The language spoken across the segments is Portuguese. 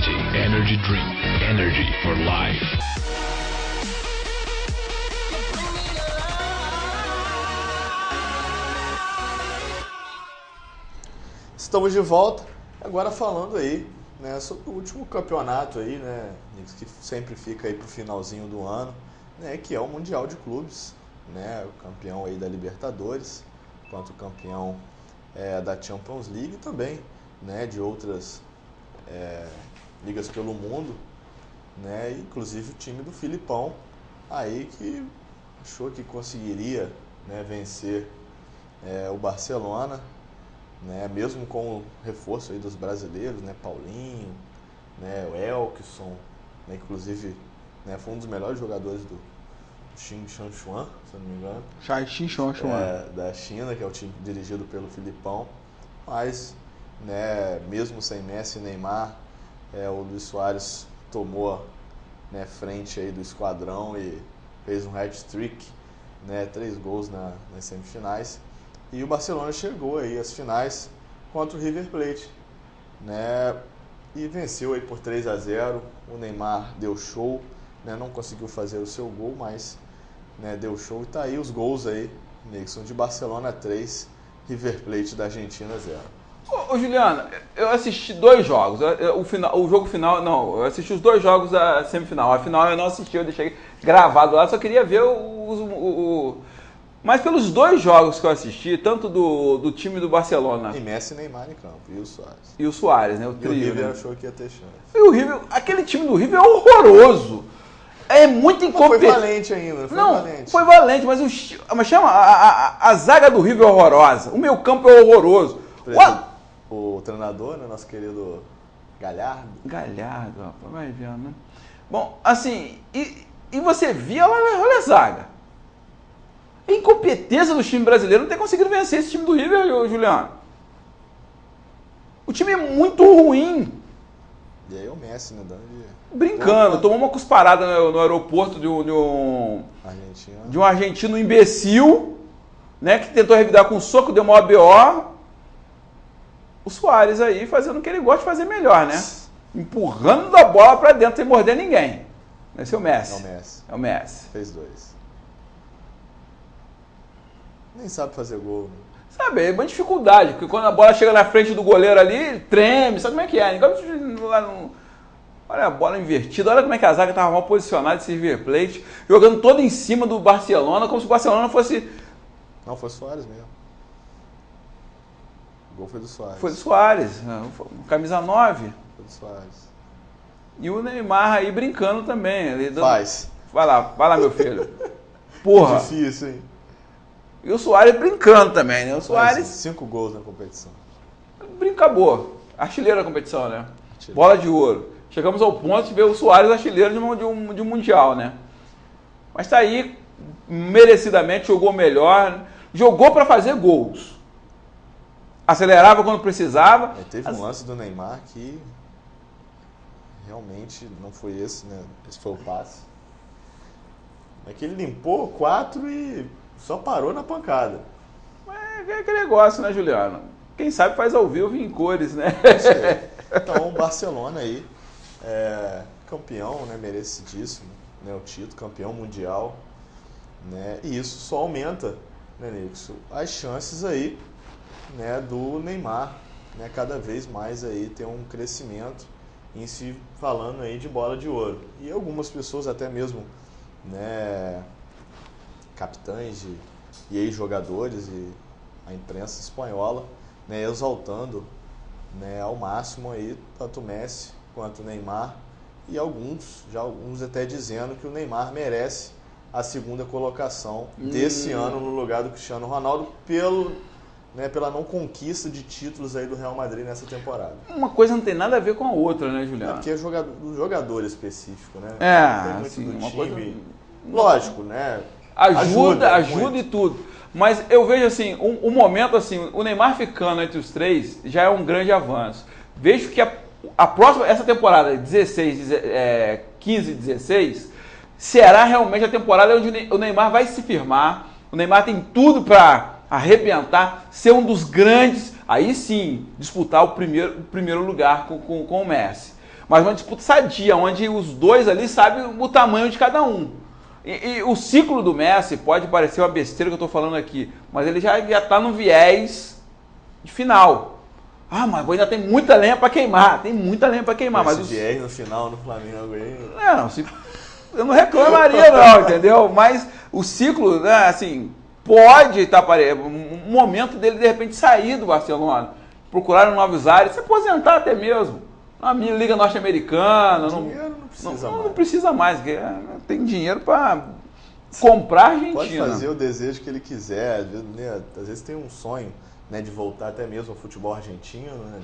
Energy. Energy Drink. Energy for life. Estamos de volta, agora falando aí, né, sobre o último campeonato aí, né, que sempre fica aí pro finalzinho do ano, né, que é o Mundial de Clubes, né, o campeão aí da Libertadores, quanto o campeão da Champions League e também, né, de outras ligas pelo mundo, né, inclusive o time do Filipão, aí que achou que conseguiria, né, vencer o Barcelona, né, mesmo com o reforço aí dos brasileiros, né, Paulinho, né, o Elkson, né, inclusive, né, foi um dos melhores jogadores do Xin Shanchuan, se eu não me engano. Xin Shanchuan. Da China, que é o time dirigido pelo Filipão. Mas, né, mesmo sem Messi e Neymar, o Luis Soares tomou, né, frente aí do esquadrão e fez um hat-trick, né, 3 gols nas semifinais. E o Barcelona chegou aí às finais contra o River Plate, né, e venceu aí por 3-0. O Neymar deu show, né, não conseguiu fazer o seu gol, mas, né, deu show. E tá aí os gols aí, Nixon, de Barcelona 3, River Plate da Argentina 0. Ô Juliano, eu assisti 2 jogos, o jogo final, não, eu assisti os 2 jogos da semifinal. A final eu não assisti, eu deixei gravado lá, só queria ver Mas pelos 2 jogos que eu assisti, tanto do time do Barcelona... E Messi e Neymar em campo, e o Soares. E o Soares, né? O trio, e o River né? achou que ia ter chance. E o River, aquele time do River é horroroso. É muito incompetente. Foi valente ainda, foi valente, mas chama, a zaga do River é horrorosa. O meio campo é horroroso. O treinador, né, nosso querido Galhardo. Galhardo, rapaz, vai vendo, né? Bom, assim, e você via, olha a zaga. A incompetência do time brasileiro não ter conseguido vencer esse time do River, Juliano. O time é muito ruim. E aí o Messi, né, brincando, tomou uma cusparada no aeroporto de um argentino imbecil, né, que tentou revidar com um soco, deu uma BO. O Soares aí fazendo o que ele gosta de fazer melhor, né? Empurrando a bola pra dentro sem morder ninguém. Esse é o Messi. É o Messi. Fez 2. Nem sabe fazer gol, né? Sabe, é uma dificuldade, porque quando a bola chega na frente do goleiro ali, treme, sabe como é que é? Olha a bola invertida, olha como é que a zaga estava mal posicionada esse River Plate, jogando todo em cima do Barcelona, como se o Barcelona fosse... Não, foi o Soares mesmo. O gol foi do Soares. Foi do Soares, camisa 9. Foi do Soares. E o Neymar aí brincando também. Faz. Vai lá, meu filho. Porra. É difícil, hein? E o Soares brincando também, né? O Soares... 5 gols na competição. Acabou. Artilheiro da competição, né? Bola de ouro. Chegamos ao ponto de ver o Soares artilheiro de um Mundial, né? Mas tá aí, merecidamente, jogou melhor. Jogou para fazer gols. Acelerava quando precisava. Teve um lance do Neymar que realmente não foi esse, né? Esse foi o passe. É que ele limpou 4 e só parou na pancada. É aquele negócio, né, Juliano? Quem sabe faz ao vivo em cores, né? Então, o Barcelona aí, campeão, né, merecidíssimo, né, o título, campeão mundial, né, e isso só aumenta, né, Nixon, as chances aí, né, do Neymar, né, cada vez mais aí ter um crescimento em se falando aí de bola de ouro. E algumas pessoas até mesmo, né, capitães e ex-jogadores e a imprensa espanhola, né, exaltando, né, ao máximo aí tanto o Messi quanto o Neymar, e alguns até dizendo que o Neymar merece a 2ª colocação desse ano no lugar do Cristiano Ronaldo pela não conquista de títulos aí do Real Madrid nessa temporada. Uma coisa não tem nada a ver com a outra, né, Juliano? Porque é jogador específico, né? Tem muito assim, do uma time. coisa... Lógico, né? Ajuda e tudo. Mas eu vejo assim, o momento assim, o Neymar ficando entre os 3 já é um grande avanço. Vejo que a próxima, essa temporada 15 e 16, será realmente a temporada onde o Neymar vai se firmar. O Neymar tem tudo para arrebentar, ser um dos grandes, aí sim, disputar o primeiro lugar com o Messi. mas uma disputa sadia, onde os dois ali sabem o tamanho de cada um. E o ciclo do Messi pode parecer uma besteira que eu estou falando aqui, mas ele já está no viés de final. Ah, mas ainda tem muita lenha para queimar, mas esse viés no final, no Flamengo aí... Eu não reclamaria não, entendeu? Mas o ciclo, né, assim, pode estar um momento dele de repente sair do Barcelona, procurar um novos ares, se aposentar até mesmo. Na minha liga norte-americana, não precisa mais, porque tem dinheiro para comprar a Argentina. Pode fazer o desejo que ele quiser, às vezes tem um sonho, né, de voltar até mesmo ao futebol argentino, né,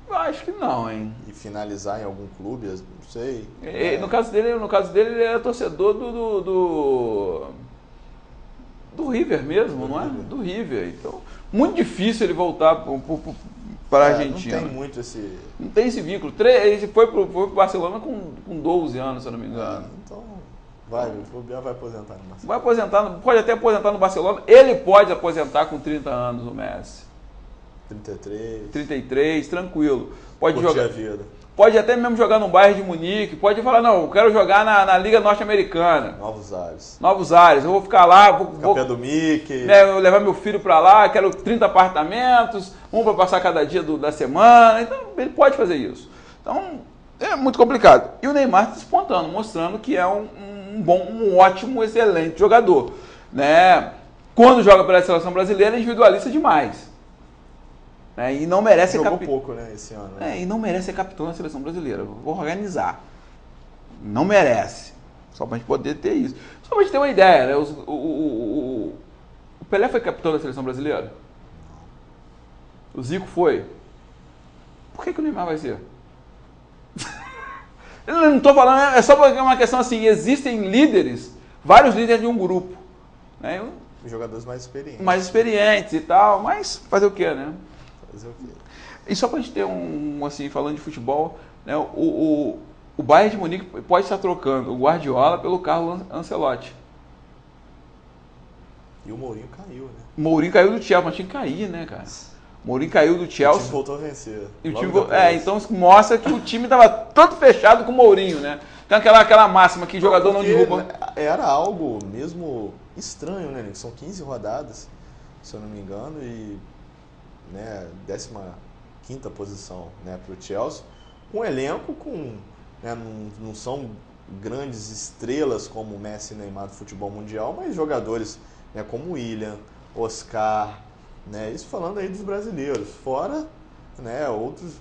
eu acho que não, hein? E finalizar em algum clube, não sei. No caso dele, ele era torcedor do River mesmo, não é? Do River. Então, muito difícil ele voltar para a Argentina. Não tem muito esse... Não tem esse vínculo. Ele foi pro Barcelona com 12 anos, se eu não me engano. Então, vai aposentar no Barcelona. Vai aposentar, pode até aposentar no Barcelona. Ele pode aposentar com 30 anos, o Messi. 33, tranquilo. Pode jogar. Pode até mesmo jogar no Bayern de Munique. Pode falar, não, eu quero jogar na Liga Norte-Americana. Novos ares. Eu vou ficar lá, vou pé do Mickey. Né, levar meu filho para lá, quero 30 apartamentos, um para passar cada dia da semana. Então, ele pode fazer isso. Então, é muito complicado. E o Neymar está despontando, mostrando que é um ótimo, excelente jogador. Né? Quando joga pela seleção brasileira, é individualista demais. E não merece Jogou pouco, né, esse ano. E não merece ser capitão da seleção brasileira. Vou organizar. Não merece. Só pra gente poder ter isso. Só pra gente ter uma ideia, né? O Pelé foi capitão da seleção brasileira? O Zico foi? Por que o Neymar vai ser? Eu não estou falando, é só uma questão assim, existem líderes, vários líderes de um grupo. Né? Jogadores mais experientes. Mais experientes e tal, mas fazer o quê, né? E só para a gente ter assim, falando de futebol, né, o Bayern de Munique pode estar trocando o Guardiola pelo Carlo Ancelotti. E o Mourinho caiu, né? O Mourinho caiu do Chelsea, mas tinha que cair, né, cara? O Mourinho caiu do Chelsea. O time voltou a vencer. Então mostra que o time estava todo fechado com o Mourinho, né? Tem aquela máxima que jogador não derruba. Era algo mesmo estranho, né? São 15 rodadas, se eu não me engano, e... né, 15ª posição, né, para o Chelsea, um elenco né, não são grandes estrelas como Messi e Neymar do futebol mundial, mas jogadores, né, como William, Oscar, né, isso falando aí dos brasileiros, fora, né, outros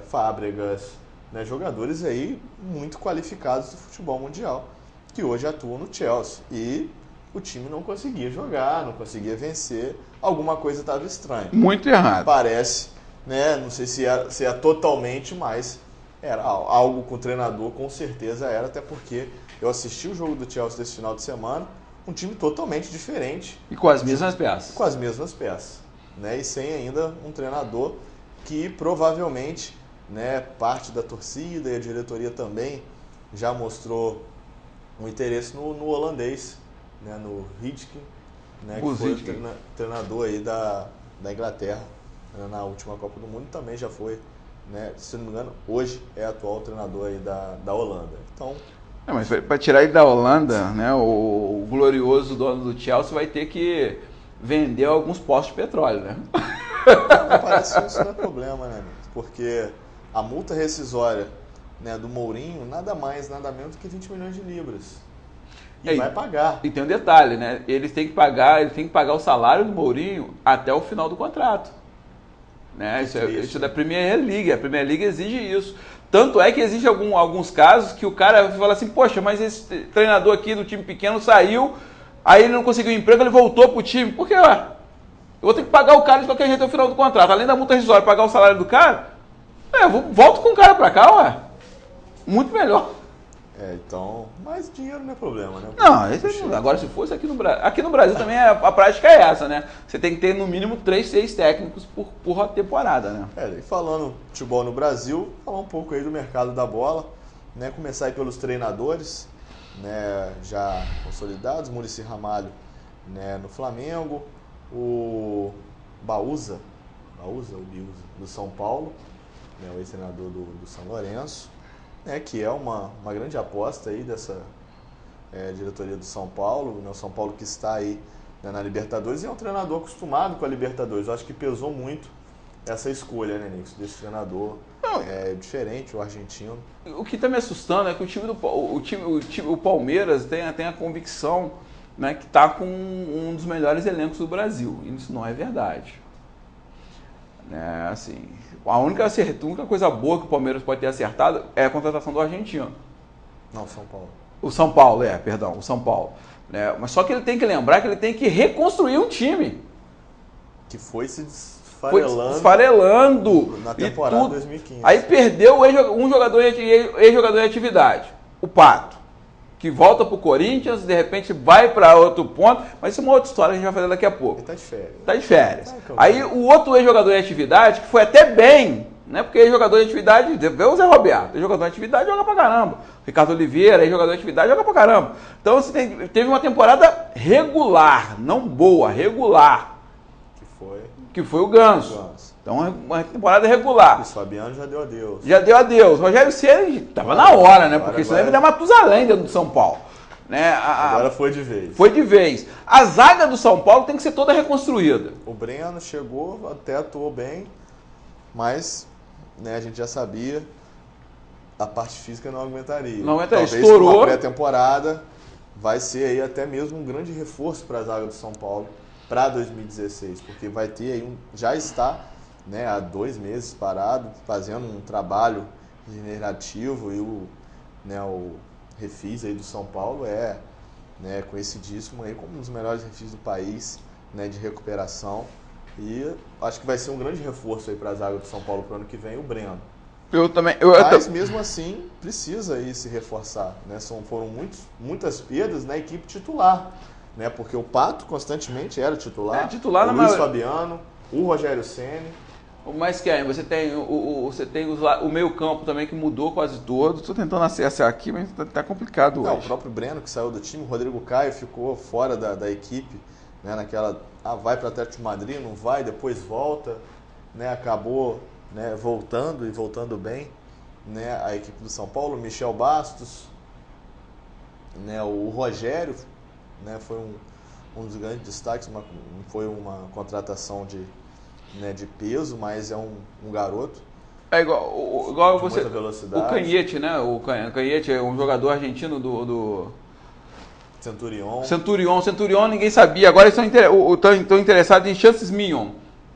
Fábregas, né, jogadores aí muito qualificados do futebol mundial, que hoje atuam no Chelsea, e o time não conseguia jogar, não conseguia vencer, alguma coisa estava estranha. Muito errado. Parece, né? Não sei se é totalmente, mas era algo com o treinador, com certeza era, até porque eu assisti o jogo do Chelsea desse final de semana, um time totalmente diferente. E com as mesmas peças. Com as mesmas peças, né? E sem ainda um treinador que provavelmente, né, parte da torcida e a diretoria também já mostrou um interesse no holandês, né, no Hidkin, né, que foi o treinador aí da Inglaterra, né, na última Copa do Mundo, também já foi, né, se não me engano, hoje é atual treinador aí da Holanda. Então, mas para tirar ele da Holanda, né, o glorioso dono do Chelsea vai ter que vender alguns postos de petróleo, né? Não, parece que isso não é problema, né, porque a multa rescisória, né, do Mourinho, nada mais, nada menos do que 20 milhões de libras. E vai pagar. E tem um detalhe, né? Ele tem que pagar o salário do Mourinho até o final do contrato. Né? Isso é da Premier League. A Premier League exige isso. Tanto é que existe alguns casos que o cara fala assim, poxa, mas esse treinador aqui do time pequeno saiu, aí ele não conseguiu emprego, ele voltou pro time. Por quê? Eu vou ter que pagar o cara de qualquer jeito até o final do contrato. Além da multa rescisória, pagar o salário do cara, volto com o cara pra cá, ué. Muito melhor. Então, mas dinheiro não é problema, né? Não, agora se fosse aqui no Brasil também a prática é essa, né? Você tem que ter no mínimo 3, 6 técnicos por temporada, né? E falando futebol no Brasil, falar um pouco aí do mercado da bola, né? Começar aí pelos treinadores, né? Já consolidados, Muricy Ramalho, né? No Flamengo, o Biusa, do São Paulo, né, o ex-treinador do São Lourenço, né, que é uma grande aposta aí dessa diretoria do São Paulo, né, o São Paulo que está aí, né, na Libertadores, e é um treinador acostumado com a Libertadores. Eu acho que pesou muito essa escolha, né, Nix, desse treinador. Diferente, o argentino. O que está me assustando é que o Palmeiras tem a convicção, né, que está com um dos melhores elencos do Brasil. E isso não é verdade. Assim, a única coisa boa que o Palmeiras pode ter acertado é a contratação do argentino. Não, São Paulo. O São Paulo, o São Paulo. Mas só que ele tem que lembrar que ele tem que reconstruir um time. Que foi se esfarelando na temporada de 2015. Aí perdeu um jogador em atividade, o Pato, que volta para o Corinthians, de repente vai para outro ponto, mas isso é uma outra história que a gente vai fazer daqui a pouco. Ele está de férias. Aí o outro ex-jogador em atividade, que foi até bem, né? Porque ex-jogador em atividade, vê o Zé Roberto, ex-jogador em atividade joga pra caramba. Ricardo Oliveira, ex-jogador em atividade joga pra caramba. Então você teve uma temporada regular, não boa, regular. Que foi o Ganso. Então, uma temporada regular. O Fabiano já deu adeus. O Rogério Ceni estava na hora, né? Porque senão ele ia Matusalém dentro do São Paulo. Né? Agora foi de vez. Foi de vez. A zaga do São Paulo tem que ser toda reconstruída. O Breno chegou, até atuou bem, mas, né, a gente já sabia, a parte física não aguentaria. Talvez estourou. A pré-temporada vai ser aí até mesmo um grande reforço para a zaga do São Paulo para 2016, porque vai ter aí já está, né, há 2 meses parado, fazendo um trabalho regenerativo, e o refis aí do São Paulo né, conhecidíssimo aí como um dos melhores refis do país, né, de recuperação, e acho que vai ser um grande reforço aí para a zaga do São Paulo para o ano que vem, o Breno. Mas mesmo assim precisa aí se reforçar, né? Foram muitas perdas na equipe titular, né? Porque o Pato constantemente era titular. Titular o Luiz Fabiano, o Rogério Ceni. Mas que você tem o meio-campo também que mudou quase todo. Estou tentando acessar aqui, mas está complicado hoje. Não, o próprio Breno que saiu do time, o Rodrigo Caio ficou fora da equipe, né? Naquela vai para o Atlético de Madrid, não vai, depois volta, né? Acabou, né, voltando bem, né, a equipe do São Paulo. Michel Bastos, né, o Rogério, né, foi um dos grandes destaques, foi uma contratação de peso, mas é um garoto. É igual você. Muita velocidade. O Canhete, né? O Canhete é um jogador argentino do Centurion, ninguém sabia. Agora eles estão interessados em Chances Mignon.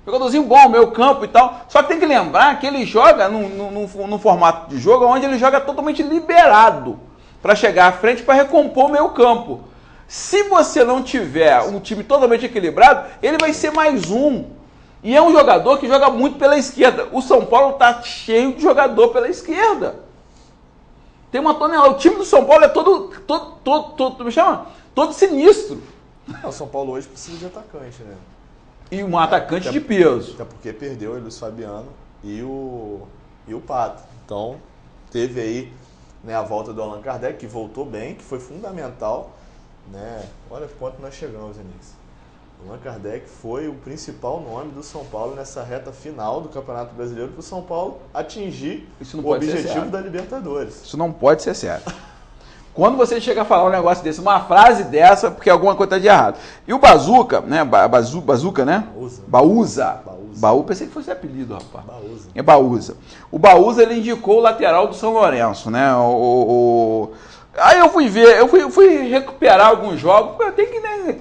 Jogadorzinho bom, meio campo e tal. Só que tem que lembrar que ele joga num formato de jogo onde ele joga totalmente liberado para chegar à frente para recompor o meio campo. Se você não tiver um time totalmente equilibrado, ele vai ser mais um. E é um jogador que joga muito pela esquerda. O São Paulo está cheio de jogador pela esquerda. Tem uma tonelada. O time do São Paulo é todo sinistro. O São Paulo hoje precisa de atacante, né? E um atacante de peso. Até porque perdeu o Luiz Fabiano e o Pato. Então, teve aí, né, a volta do Allan Kardec, que voltou bem, que foi fundamental, né? Olha quanto nós chegamos, Enis. O Allan Kardec foi o principal nome do São Paulo nessa reta final do Campeonato Brasileiro para o São Paulo atingir o objetivo da Libertadores. Isso não pode ser sério. Quando você chega a falar um negócio desse, uma frase dessa, porque alguma coisa está de errado. E o Bazuca, né? Bazuca, né? Baúza. Pensei que fosse apelido, rapaz. Baúza. É Baúza. O Baúza, ele indicou o lateral do São Lourenço, né? Aí eu fui ver, eu fui recuperar alguns jogos. Tem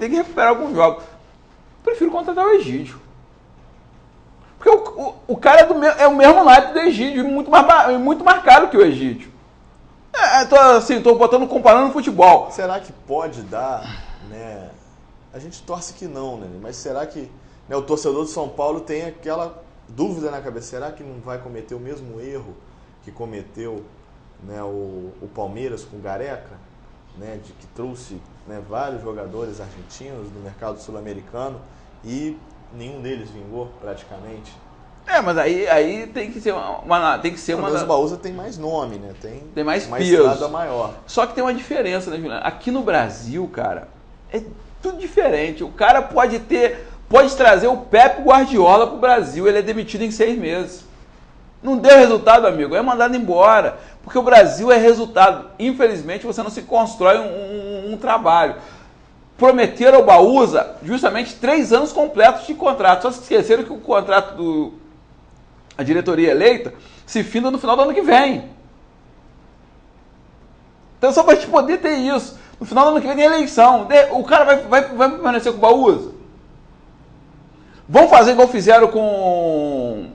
que recuperar alguns jogos. Prefiro contratar o Egídio. Porque o cara é o mesmo naipe do Egídio, muito mais caro que o Egídio. Tô comparando o futebol. Será que pode dar, né? A gente torce que não, né? Mas será que, né, o torcedor do São Paulo tem aquela dúvida na cabeça? Será que não vai cometer o mesmo erro que cometeu, né, o Palmeiras com o Gareca, né, de que trouxe, né, vários jogadores argentinos do mercado sul-americano e nenhum deles vingou praticamente? Mas aí tem que ser Mas o Baúza tem mais nome, né? Tem mais peso. Estrada maior. Só que tem uma diferença, né, Juliano? Aqui no Brasil, cara, é tudo diferente. O cara pode trazer o Pep Guardiola pro Brasil, ele é demitido em 6 meses. Não deu resultado, amigo, é mandado embora. Porque o Brasil é resultado. Infelizmente, você não se constrói um trabalho. Prometeram ao Baúza justamente 3 anos completos de contrato. Só se esqueceram que o contrato da diretoria eleita se finda no final do ano que vem. Então só para a gente poder ter isso. No final do ano que vem tem eleição. O cara vai permanecer com o Baúza? Vão fazer igual fizeram com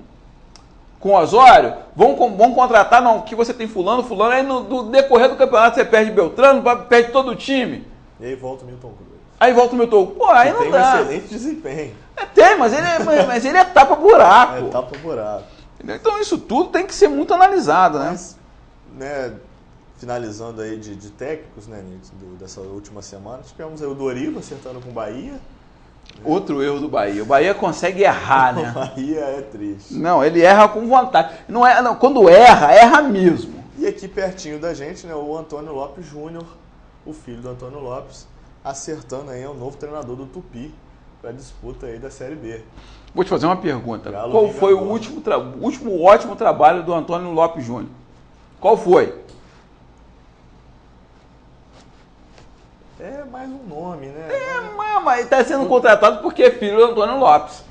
o Osório? Vão contratar, não, que você tem fulano, aí no decorrer do campeonato você perde Beltrano, perde todo o time. E aí volta o Milton Cruz. Pô, aí não dá. Tem um excelente desempenho. Tem, mas ele é tapa-buraco. É tapa-buraco. Então isso tudo tem que ser muito analisado, né? Mas, né, finalizando aí de técnicos, né, dessa última semana, tivemos aí o Doriva acertando com o Bahia. Né? Outro erro do Bahia. O Bahia consegue errar, né? O Bahia é triste. Não, ele erra com vontade. Não, quando erra mesmo. E aqui pertinho da gente, né, o Antônio Lopes Júnior, o filho do Antônio Lopes, acertando aí o novo treinador do Tupi para a disputa aí da Série B. Vou te fazer uma pergunta. Galo Qual foi o Vingador. último ótimo trabalho do Antônio Lopes Júnior? Qual foi? É mais um nome, né? Mas está sendo contratado porque é filho do Antônio Lopes.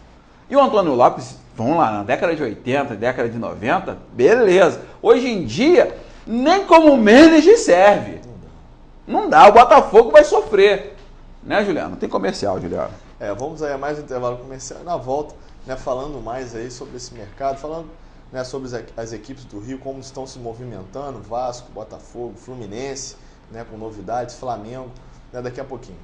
E o Antônio Lopes, vamos lá, na década de 80, década de 90, beleza. Hoje em dia, nem como manager serve. Não dá, o Botafogo vai sofrer. Né, Juliano? Tem comercial, Juliano. Vamos aí a mais um intervalo comercial. Na volta, né, falando mais aí sobre esse mercado, falando, né, sobre as equipes do Rio, como estão se movimentando, Vasco, Botafogo, Fluminense, né, com novidades, Flamengo, né, daqui a pouquinho.